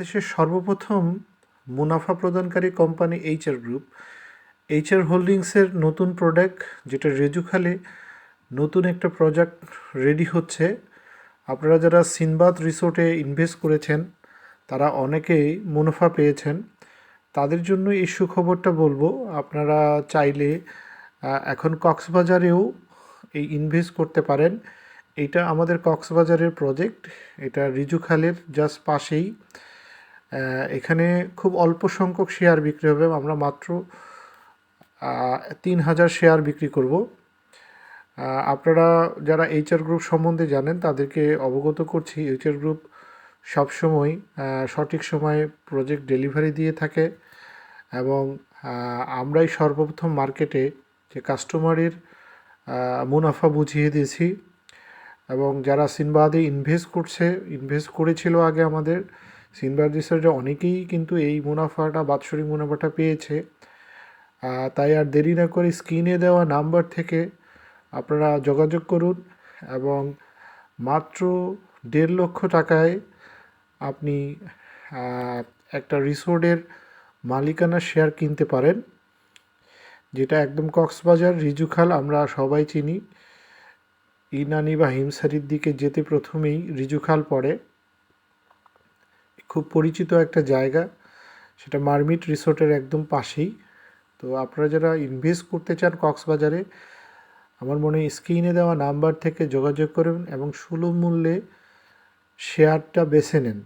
দেশের সর্বপ্রথম মুনাফা প্রদানকারী কোম্পানি এইচআর গ্রুপ। এইচআর হোল্ডিংসের নতুন প্রোডাক্ট, যেটা রেজুখালে নতুন একটা প্রজেক্ট রেডি হচ্ছে। আপনারা যারা সিনবাদ রিসোর্টে ইনভেস্ট করেছেন তারা অনেকেই মুনাফা পেয়েছেন। তাদের জন্য এই সুখবরটা বলবো, আপনারা চাইলে এখন কক্সবাজারেও এই ইনভেস্ট করতে পারেন। এইটা আমাদের কক্সবাজারের প্রজেক্ট, এটা রিজুখালের জাস্ট পাশেই। এখানে খুব অল্প সংখ্যক শেয়ার বিক্রি হবে, আমরা মাত্র 3000 শেয়ার বিক্রি করব। আপনারা যারা এইচআর গ্রুপ সম্বন্ধে জানেন তাদেরকে অবগত করছি, এইচআর গ্রুপ সবসময় সঠিক সময়ে প্রজেক্ট ডেলিভারি দিয়ে থাকে এবং আমরাই সর্বপ্রথম মার্কেটে যে কাস্টমারের মুনাফা বুঝিয়ে দিয়েছি। এবং যারা সিনবাদে ইনভেস্ট করেছিল আগে আমাদের সিনবাদ রিসার্চে, অনেকেই কিন্তু এই মুনাফাটা, বাৎসরিক মুনাফাটা পেয়েছে। তাই আর দেরি না করে স্ক্রিনে দেওয়া নাম্বার থেকে আপনারা যোগাযোগ করুন এবং মাত্র 1.5 লক্ষ টাকায় আপনি একটা রিসোর্টের মালিকানা শেয়ার কিনতে পারেন, যেটা একদম কক্সবাজার রিজুখাল। আমরা সবাই চিনি, ইনানি বা হিমসারির দিকে যেতে প্রথমেই রিজুখাল পড়ে। খুব পরিচিত একটা জায়গা, সেটা মারমিট রিসোর্টের একদম পাশেই। তো আপনারা যারা ইনভেস্ট করতে চান কক্সবাজারে, আমার মনে হয় স্ক্রিনে দেওয়া নাম্বার থেকে যোগাযোগ করুন এবং সুলভ মূল্যে শেয়ারটা বেছে নেন।